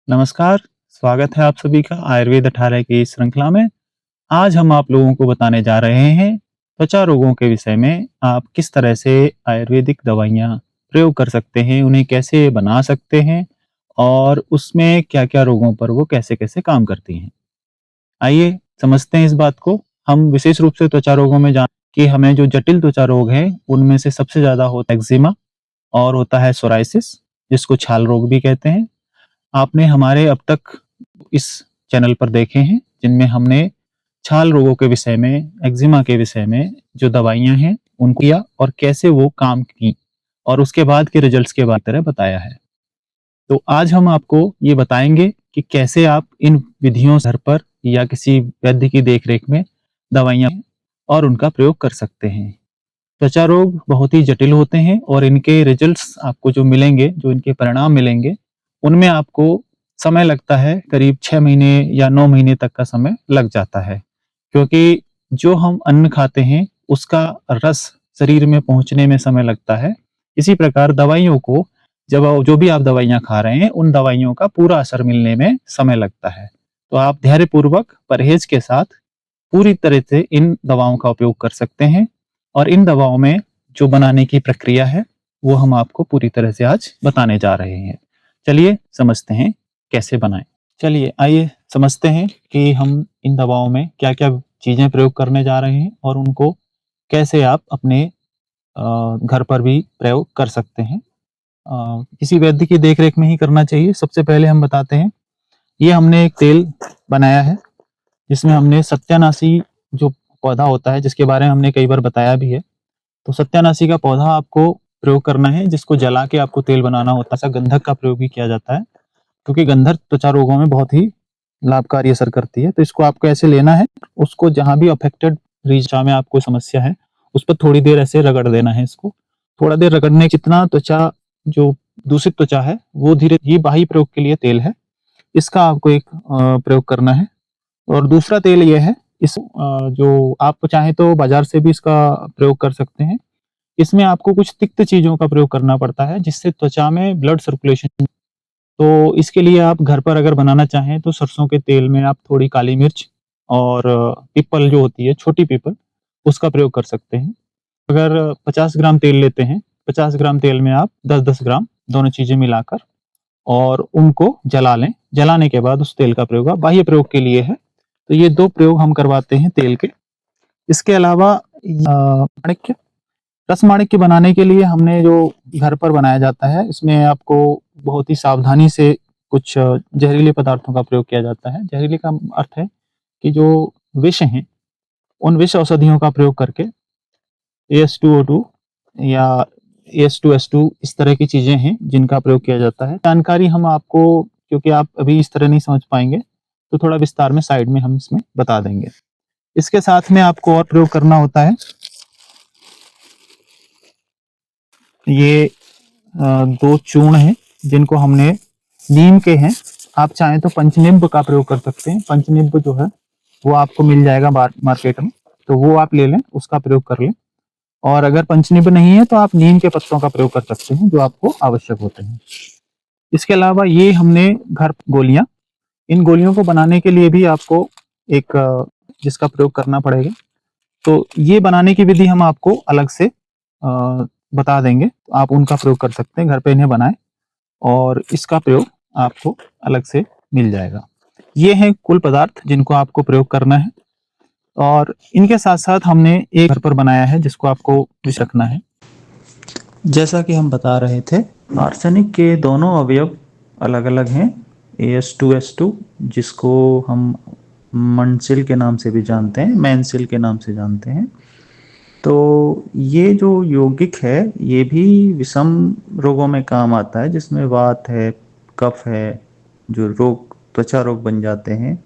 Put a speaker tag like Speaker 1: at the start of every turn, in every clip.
Speaker 1: नमस्कार, स्वागत है आप सभी का आयुर्वेद 18 की इस श्रृंखला में। आज हम आप लोगों को बताने जा रहे हैं त्वचा रोगों के विषय में आप किस तरह से आयुर्वेदिक दवाइयाँ प्रयोग कर सकते हैं, उन्हें कैसे बना सकते हैं और उसमें क्या-क्या रोगों पर वो कैसे-कैसे काम करती हैं। आइए समझते हैं इस बात को। हम विशेष रूप से त्वचा रोगों में जान कि हमें जो जटिल त्वचा रोग हैं, उनमें से सबसे ज़्यादा होता है एक्जिमा और होता है सोरायसिस, जिसको छाल रोग भी कहते हैं। आपने हमारे अब तक इस चैनल पर देखे हैं, जिनमें हमने छाल रोगों के विषय में, एक्जिमा के विषय में जो दवाइयाँ हैं, उनको किया और कैसे वो काम की और उसके बाद के रिजल्ट्स के बारे तरह बताया है। तो आज हम आपको ये बताएँगे कि कैसे आप इन विधियों से घर पर या किसी वैद्य की देख-रेख में दवाइयाँ और उनका प्रयोग कर सकते हैं। त्वचा रोग बहुत ही जटिल होते हैं और इनके रिजल्ट्स आपको जो मिलेंगे, जो इनके परिणाम मिलेंगे, उनमें आपको समय लगता है, करीब 6 महीने या 9 महीने तक का समय लग जाता है। क्योंकि जो हम अन्न खाते हैं, उसका रस शरीर में पहुँचने में समय लगता है। इसी प्रकार दवाइयों को जब जो भी आप दवाइयाँ खा रहे हैं, उन दवाइयों का पूरा असर मिलने में समय लगता है। तो आप धैर्यपूर्वक, परहेज़ के साथ पूरी तरह से इन दवाओं का उपयोग कर सकते हैं और इन दवाओं में जो बनाने की प्रक्रिया है, वो हम आपको पूरी तरह से आज बताने जा रहे हैं। चलिए समझते हैं कैसे बनाएँ। चलिए आइए समझते हैं कि हम इन दवाओं में क्या-क्या चीज़ें प्रयोग करने जा रहे हैं और उनको कैसे आप अपने घर पर भी प्रयोग कर सकते हैं। किसी वैद्य की देख-रेख में ही करना चाहिए। सबसे पहले हम बताते हैं, ये हमने एक तेल बनाया है, जिसमें हमने सत्यानाशी जो पौधा होता है, जिसके बारे में हमने कई बार बताया भी है। तो सत्यानाशी का पौधा आपको प्रयोग करना है, जिसको जला के आपको तेल बनाना होता है। ऐसा गंधक का प्रयोग भी किया जाता है, क्योंकि गंधक त्वचा रोगों में बहुत ही लाभकारी असर करती है। तो इसको आपको ऐसे लेना है, उसको जहाँ भी अफेक्टेड रीजन में आपको समस्या है, उस पर थोड़ी देर ऐसे रगड़ देना है इसको। थोड़ा देर रगड़ने जितना त्वचा जो दूषित त्वचा है, वो धीरे ये बाह्य प्रयोग के लिए तेल है। इसका आपको एक प्रयोग करना है और दूसरा तेल ये है, जो आप चाहें तो बाज़ार से भी इसका प्रयोग कर सकते हैं। इसमें आपको कुछ तिक्त चीज़ों का प्रयोग करना पड़ता है, जिससे त्वचा में ब्लड सर्कुलेशन तो इसके लिए आप घर पर अगर बनाना चाहें तो सरसों के तेल में आप थोड़ी काली मिर्च और पीपल जो होती है, छोटी पीपल, उसका प्रयोग कर सकते हैं। अगर 50 ग्राम तेल लेते हैं, 50 ग्राम तेल में आप 10-10 ग्राम दोनों चीज़ें मिलाकर और उनको जला लें। जलाने के बाद उस तेल का प्रयोग आप बाह्य प्रयोग के लिए है। तो ये 2 प्रयोग हम करवाते हैं तेल के। इसके अलावा माणिक्य रसमाणिक्य बनाने के लिए हमने जो घर पर बनाया जाता है, इसमें आपको बहुत ही सावधानी से कुछ जहरीले पदार्थों का प्रयोग किया जाता है। जहरीले का अर्थ है कि जो विष हैं, उन विष औषधियों का प्रयोग करके AS2O2 या AS2S2 इस तरह की चीज़ें हैं, जिनका प्रयोग किया जाता है। जानकारी हम आपको क्योंकि आप अभी इस तरह नहीं समझ पाएँगे, तो थोड़ा विस्तार में साइड में हम इसमें बता देंगे। इसके साथ में आपको और प्रयोग करना होता है, ये 2 चूर्ण हैं, जिनको हमने नीम के हैं। आप चाहें तो पंचनिम्ब का प्रयोग कर सकते हैं। पंचनिम्ब जो है, वो आपको मिल जाएगा मार्केट में, तो वो आप ले लें, उसका प्रयोग कर लें। और अगर पंचनिम्ब नहीं है, तो आप नीम के पत्तों का प्रयोग कर सकते हैं, जो आपको आवश्यक होते हैं। इसके अलावा ये हमने घर गोलियाँ, इन गोलियों को बनाने के लिए भी आपको एक जिसका प्रयोग करना पड़ेगा। तो ये बनाने की विधि हम आपको अलग से बता देंगे, तो आप उनका प्रयोग कर सकते हैं, घर पे इन्हें बनाएँ और इसका प्रयोग आपको अलग से मिल जाएगा। ये हैं कुल पदार्थ जिनको आपको प्रयोग करना है और इनके साथ-साथ हमने एक घर पर बनाया है जिसको आपको विश रखना है। जैसा कि हम बता रहे थे, आर्सेनिक के दोनों अवयव अलग-अलग हैं। AS2S2 जिसको हम मनसिल के नाम से भी जानते हैं, मेंसिल के नाम से जानते हैं। तो ये जो यौगिक है, ये भी विषम रोगों में काम आता है, जिसमें वात है, कफ है, जो रोग त्वचा रोग बन जाते हैं।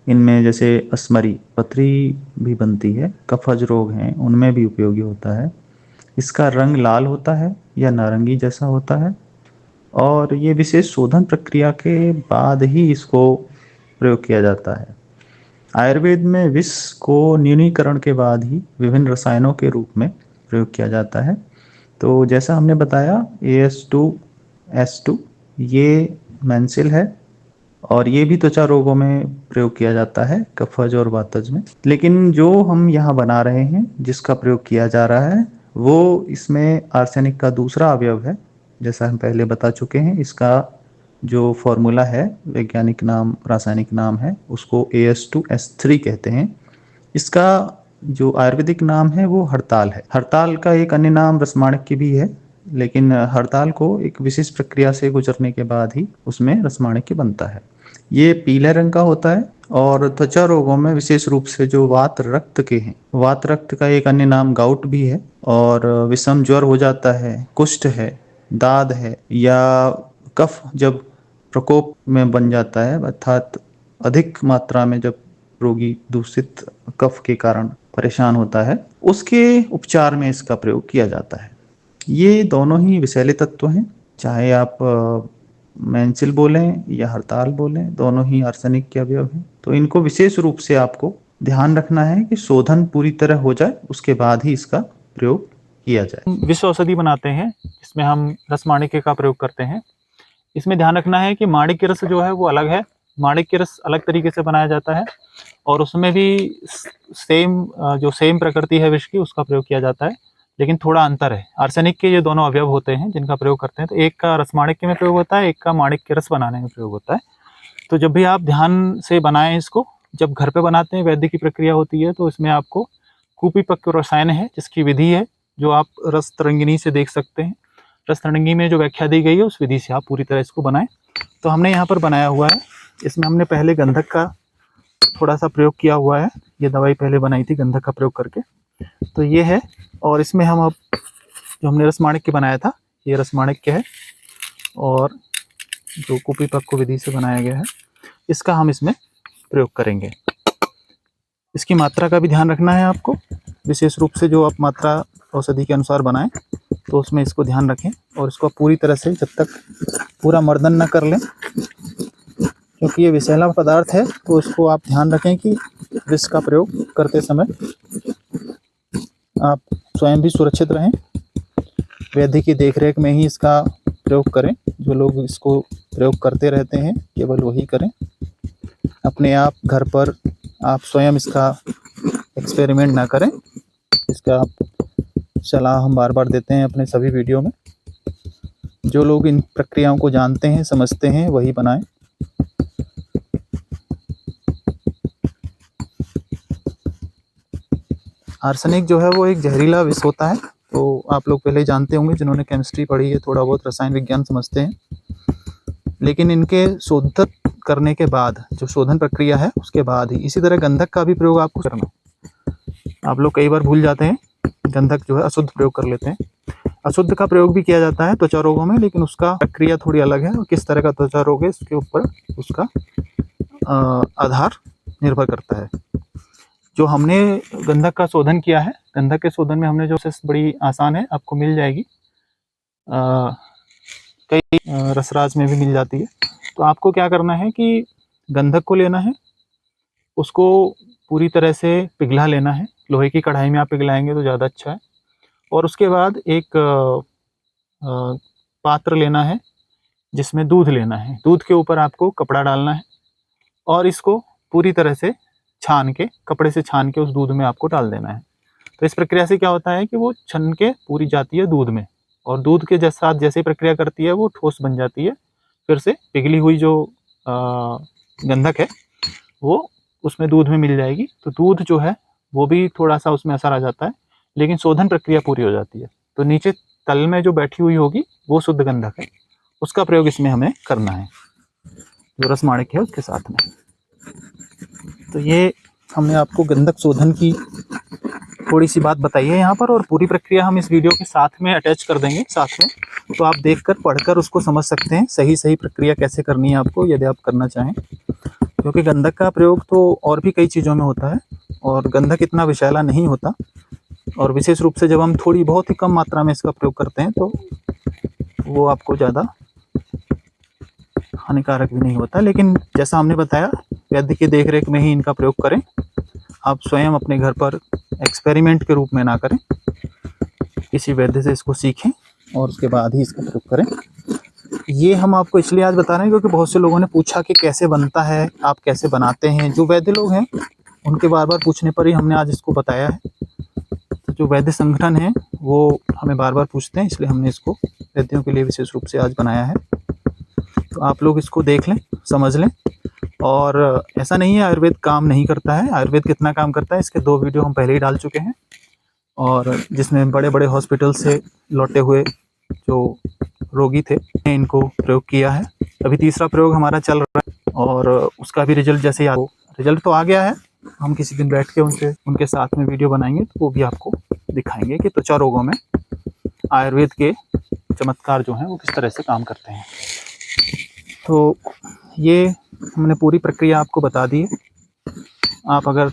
Speaker 1: इनमें जैसे अस्मरी, पथरी भी बनती है, कफज रोग हैं, उनमें भी उपयोगी होता है। इसका रंग लाल होता है या नारंगी जैसा होता है और ये विशेष शोधन प्रक्रिया के बाद ही इसको प्रयोग किया जाता है। आयुर्वेद में विष को न्यूनीकरण के बाद ही विभिन्न रसायनों के रूप में प्रयोग किया जाता है। तो जैसा हमने बताया AS2S2 ये मेंसिल है और ये भी त्वचा रोगों में प्रयोग किया जाता है, कफज और वातज में। लेकिन जो हम यहाँ बना रहे हैं, जिसका प्रयोग किया जा रहा है, वो इसमें आर्सेनिक का दूसरा अवयव है। जैसा हम पहले बता चुके हैं, इसका जो फॉर्मूला है, वैज्ञानिक नाम, रासायनिक नाम है, उसको AS2S3 कहते हैं। इसका जो आयुर्वेदिक नाम है वो हड़ताल है। हड़ताल का एक अन्य नाम रसमाणिक्य भी है, लेकिन हड़ताल को एक विशेष प्रक्रिया से गुजरने के बाद ही उसमें रसमाणिक्य बनता है। ये पीले रंग का होता है और त्वचा रोगों में विशेष रूप से जो वात रक्त के हैं, वात रक्त का एक अन्य नाम गाउट भी है, और विषम ज्वर हो जाता है, कुष्ठ है, दाद है, या कफ जब प्रकोप में बन जाता है, अर्थात अधिक मात्रा में जब रोगी दूषित कफ के कारण परेशान होता है, उसके उपचार में इसका प्रयोग किया जाता है। ये दोनों ही विषैले तत्व हैं, चाहे आप मेंसिल बोलें या हड़ताल बोलें, दोनों ही आर्सेनिक के अवयव हैं। तो इनको विशेष रूप से आपको ध्यान रखना है कि शोधन पूरी तरह हो जाए, उसके बाद ही इसका प्रयोग किया जाए। विश्व औषधि बनाते हैं, इसमें हम रसमाणिक्य का प्रयोग करते हैं। इसमें ध्यान रखना है कि माणिक्य रस जो है वो अलग है, माणिक्य रस अलग तरीके से बनाया जाता है, और उसमें भी सेम प्रकृति है विष की, उसका प्रयोग किया जाता है, लेकिन थोड़ा अंतर है। आर्सेनिक के ये दोनों अवयव होते हैं जिनका प्रयोग करते हैं, तो एक का रसमाणिक्य में प्रयोग होता है, एक का माणिक्य रस बनाने में प्रयोग होता है। तो जब भी आप ध्यान से बनाएं इसको, जब घर पे बनाते हैं, वैद्य की प्रक्रिया होती है, तो इसमें आपको कूपीपक्व रसायन है जिसकी विधि है, जो आप रस तरंगिनी से देख सकते हैं। रस तरंगिनी में जो व्याख्या दी गई है उस विधि से आप पूरी तरह इसको बनाएं। तो हमने यहाँ पर बनाया हुआ है, इसमें हमने पहले गंधक का थोड़ा सा प्रयोग किया हुआ है। ये दवाई पहले बनाई थी गंधक का प्रयोग करके, तो ये है। और इसमें हम अब जो हमने रसमाणिक्य बनाया था, ये रसमाणिक्य है, और जो कूपीपक्व विधि से बनाया गया है, इसका हम इसमें प्रयोग करेंगे। इसकी मात्रा का भी ध्यान रखना है आपको, विशेष रूप से जो आप मात्रा औषधि के अनुसार बनाएं, तो उसमें इसको ध्यान रखें, और इसको पूरी तरह से जब तक पूरा मर्दन न कर लें, क्योंकि ये विषैला पदार्थ है, तो इसको आप ध्यान रखें कि विष का प्रयोग करते समय आप स्वयं भी सुरक्षित रहें, वैद्य की देखरेख में ही इसका प्रयोग करें। जो लोग इसको प्रयोग करते रहते हैं केवल वही करें, अपने आप घर पर आप स्वयं इसका एक्सपेरिमेंट ना करें। इसका सलाह हम बार बार देते हैं अपने सभी वीडियो में। जो लोग इन प्रक्रियाओं को जानते हैं, समझते हैं, वही बनाएं। आर्सेनिक जो है वो एक जहरीला विष होता है, तो आप लोग पहले जानते होंगे, जिन्होंने केमिस्ट्री पढ़ी है, थोड़ा बहुत रसायन विज्ञान समझते हैं। लेकिन इनके शोधन करने के बाद, जो शोधन प्रक्रिया है उसके बाद ही, इसी तरह गंधक का भी प्रयोग आपको करना है। आप लोग कई बार भूल जाते हैं, गंधक जो है अशुद्ध प्रयोग कर लेते हैं। अशुद्ध का प्रयोग भी किया जाता है त्वचा रोगों में, लेकिन उसका प्रक्रिया थोड़ी अलग है, और किस तरह का त्वचा रोग है इसके ऊपर उसका आधार निर्भर करता है। जो हमने गंधक का शोधन किया है, गंधक के शोधन में हमने जो प्रोसेस बड़ी आसान है, आपको मिल जाएगी, कई रसराज में भी मिल जाती है। तो आपको क्या करना है कि गंधक को लेना है, उसको पूरी तरह से पिघला लेना है। लोहे की कढ़ाई में आप पिघलाएंगे तो ज़्यादा अच्छा है। और उसके बाद एक पात्र लेना है जिसमें दूध लेना है। दूध के ऊपर आपको कपड़ा डालना है, और इसको पूरी तरह से छान के, कपड़े से छान के उस दूध में आपको डाल देना है। तो इस प्रक्रिया से क्या होता है कि वो छन के पूरी जाती है दूध में, और दूध के साथ जैसे प्रक्रिया करती है वो ठोस बन जाती है। फिर से पिघली हुई जो गंधक है वो उसमें दूध में मिल जाएगी। तो दूध जो है वो भी थोड़ा सा उसमें असर आ जाता है, लेकिन शोधन प्रक्रिया पूरी हो जाती है। तो नीचे तल में जो बैठी हुई होगी वो शुद्ध गंधक है, उसका प्रयोग इसमें हमें करना है, जो रसमाणिक्य है उसके साथ में। तो ये हमने आपको गंधक शोधन की थोड़ी सी बात बताई है यहाँ पर, और पूरी प्रक्रिया हम इस वीडियो के साथ में अटैच कर देंगे साथ में, तो आप देखकर पढ़कर उसको समझ सकते हैं सही प्रक्रिया कैसे करनी है आपको, यदि आप करना चाहें। क्योंकि गंधक का प्रयोग तो और भी कई चीज़ों में होता है, और गंधक इतना विषैला नहीं होता, और विशेष रूप से जब हम थोड़ी बहुत ही कम मात्रा में इसका प्रयोग करते हैं तो वो आपको ज़्यादा हानिकारक भी नहीं होता। लेकिन जैसा हमने बताया, वैद्य की देखरेख में ही इनका प्रयोग करें। आप स्वयं अपने घर पर एक्सपेरिमेंट के रूप में ना करें, किसी वैद्य से इसको सीखें और उसके बाद ही इसका प्रयोग करें। ये हम आपको इसलिए आज बता रहे हैं क्योंकि बहुत से लोगों ने पूछा कि कैसे बनता है, आप कैसे बनाते हैं। जो वैद्य लोग हैं उनके बार बार पूछने पर ही हमने आज इसको बताया है। तो जो वैद्य संगठन है वो हमें बार बार पूछते हैं, इसलिए हमने इसको वैद्यों के लिए विशेष रूप से आज बनाया है। तो आप लोग इसको देख लें, समझ लें। और ऐसा नहीं है आयुर्वेद काम नहीं करता है, आयुर्वेद कितना काम करता है इसके 2 वीडियो हम पहले ही डाल चुके हैं, और जिसमें बड़े बड़े हॉस्पिटल से लौटे हुए जो रोगी थे इनको प्रयोग किया है। अभी तीसरा प्रयोग हमारा चल रहा है और उसका भी रिजल्ट जैसे ही रिजल्ट तो आ गया है। हम किसी दिन बैठ के उनके साथ में वीडियो बनाएंगे तो वो भी आपको दिखाएंगे कि त्वचा रोगों में आयुर्वेद के चमत्कार जो हैं वो किस तरह से काम करते हैं। तो ये हमने पूरी प्रक्रिया आपको बता दी है। आप अगर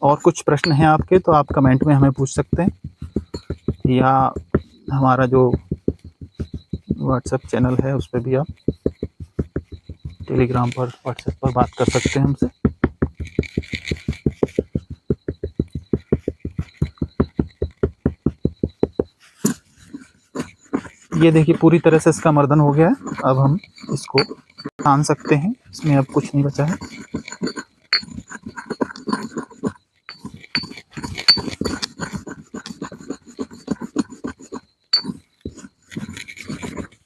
Speaker 1: और कुछ प्रश्न हैं आपके तो आप कमेंट में हमें पूछ सकते हैं, या हमारा जो व्हाट्सएप चैनल है उस पर भी आप टेलीग्राम पर व्हाट्सएप पर बात कर सकते हैं हमसे। ये देखिए पूरी तरह से इसका मर्दन हो गया है। अब हम इसको छान सकते हैं, इसमें अब कुछ नहीं बचा है।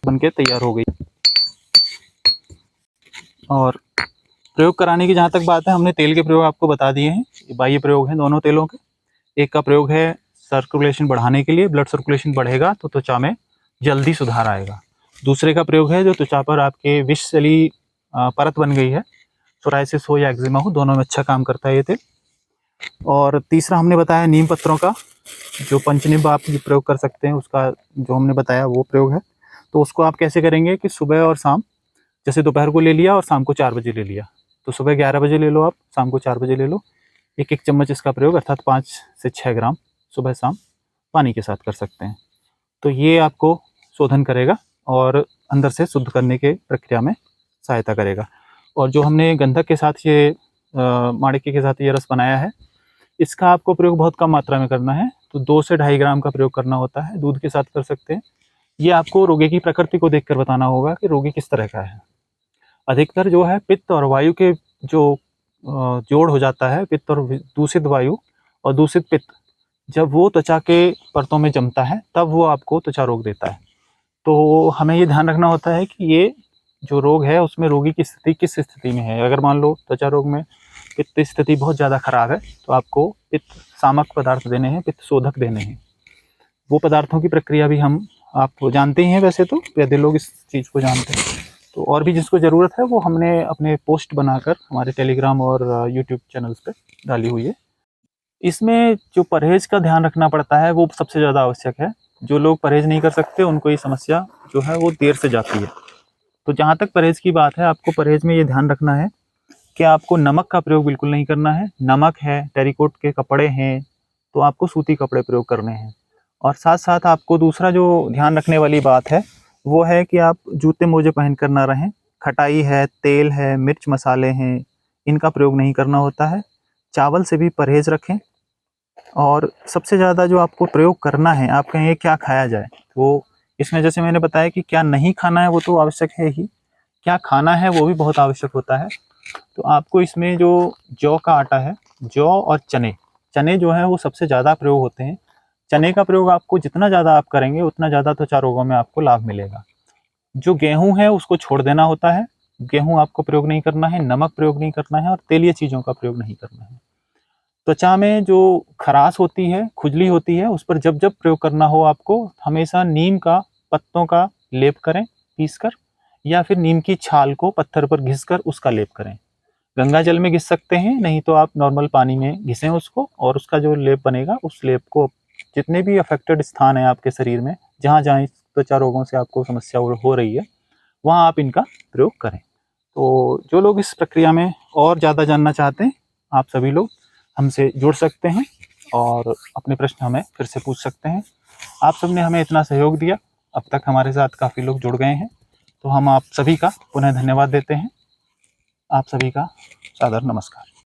Speaker 1: बनके तैयार हो गई। और प्रयोग कराने की जहाँ तक बात है, हमने तेल के प्रयोग आपको बता दिए हैं। ये बाह्य प्रयोग हैं दोनों तेलों के। एक का प्रयोग है सर्कुलेशन बढ़ाने के लिए, ब्लड सर्कुलेशन बढ़ेगा तो त्वचा में जल्दी सुधार आएगा। दूसरे का प्रयोग है जो त्वचा पर आपके विषजली परत बन गई है, सोराइसिस हो या एक्जिमा हो, दोनों में अच्छा काम करता है ये तेल। और तीसरा हमने बताया नीम पत्रों का, जो पंचनिब आप प्रयोग कर सकते हैं, उसका जो हमने बताया वो प्रयोग है। तो उसको आप कैसे करेंगे कि सुबह और शाम, जैसे दोपहर को ले लिया और शाम को 4 बजे ले लिया, तो सुबह 11 बजे ले लो आप, शाम को 4 बजे ले लो। 1-1 चम्मच इसका प्रयोग, अर्थात 5 से 6 ग्राम सुबह शाम पानी के साथ कर सकते हैं। तो ये आपको शोधन करेगा और अंदर से शुद्ध करने के प्रक्रिया में सहायता करेगा। और जो हमने गंधक के साथ ये माणिक्य के साथ ये रस बनाया है, इसका आपको प्रयोग बहुत कम मात्रा में करना है। तो 2 से 2.5 ग्राम का प्रयोग करना होता है, दूध के साथ कर सकते हैं। ये आपको रोगी की प्रकृति को देखकर बताना होगा कि रोगी किस तरह का है। अधिकतर जो है पित्त और वायु के जो जोड़ हो जाता है, पित्त और दूषित वायु और दूषित पित्त, जब वो त्वचा के परतों में जमता है तब वो आपको त्वचा रोग देता है। तो हमें ये ध्यान रखना होता है कि ये जो रोग है उसमें रोगी की स्थिति किस स्थिति में है। अगर मान लो त्वचा रोग में पित्त स्थिति बहुत ज़्यादा खराब है तो आपको पित्त सामक पदार्थ देने हैं, पित्त शोधक देने हैं। वो पदार्थों की प्रक्रिया भी आप जानते ही हैं, वैसे तो वैद्य लोग इस चीज़ को जानते हैं। तो और भी जिसको ज़रूरत है वो हमने अपने पोस्ट बनाकर हमारे टेलीग्राम और यूट्यूब चैनल्स पे डाली हुई है। इसमें जो परहेज़ का ध्यान रखना पड़ता है वो सबसे ज़्यादा आवश्यक है। जो लोग परहेज़ नहीं कर सकते उनको ये समस्या जो है वो देर से जाती है। तो जहाँ तक परहेज़ की बात है, आपको परहेज़ में ये ध्यान रखना है कि आपको नमक का प्रयोग बिल्कुल नहीं करना है। नमक है, टेरिकोट के कपड़े हैं, तो आपको सूती कपड़े प्रयोग करने हैं। और साथ-साथ आपको दूसरा जो ध्यान रखने वाली बात है, वो है कि आप जूते-मोजे पहन कर ना रहें। खटाई है, तेल है, मिर्च मसाले हैं, इनका प्रयोग नहीं करना होता है। चावल से भी परहेज़ रखें। और सबसे ज़्यादा जो आपको प्रयोग करना है, आप कहेंगे क्या खाया जाए, तो इसमें जैसे मैंने बताया कि क्या नहीं खाना है वो तो आवश्यक है ही, क्या खाना है वो भी बहुत आवश्यक होता है। तो आपको इसमें जो जौ का आटा है, जौ और चने, चने जो है वो सबसे ज़्यादा प्रयोग होते हैं। चने का प्रयोग आपको जितना ज़्यादा आप करेंगे उतना ज़्यादा त्वचा रोगों में आपको लाभ मिलेगा। जो गेहूँ है उसको छोड़ देना होता है, गेहूँ आपको प्रयोग नहीं करना है, नमक प्रयोग नहीं करना है और तेलीय चीज़ों का प्रयोग नहीं करना है। त्वचा में जो खराश होती है, खुजली होती है, उस पर जब जब प्रयोग करना हो आपको हमेशा नीम का पत्तों का लेप करें पीस कर, या फिर नीम की छाल को पत्थर पर घिस कर उसका लेप करें। गंगा जल में घिस सकते हैं, नहीं तो आप नॉर्मल पानी में घिसें उसको, और उसका जो लेप बनेगा उस लेप को जितने भी अफेक्टेड स्थान है आपके शरीर में, जहाँ जहाँ त्वचा रोगों से आपको समस्या हो रही है, वहाँ आप इनका प्रयोग करें। तो जो लोग इस प्रक्रिया में और ज़्यादा जानना चाहते हैं, आप सभी लोग हमसे जुड़ सकते हैं और अपने प्रश्न हमें फिर से पूछ सकते हैं। आप सबने हमें इतना सहयोग दिया, अब तक हमारे साथ काफ़ी लोग जुड़ गए हैं, तो हम आप सभी का पुनः धन्यवाद देते हैं। आप सभी का सादर नमस्कार।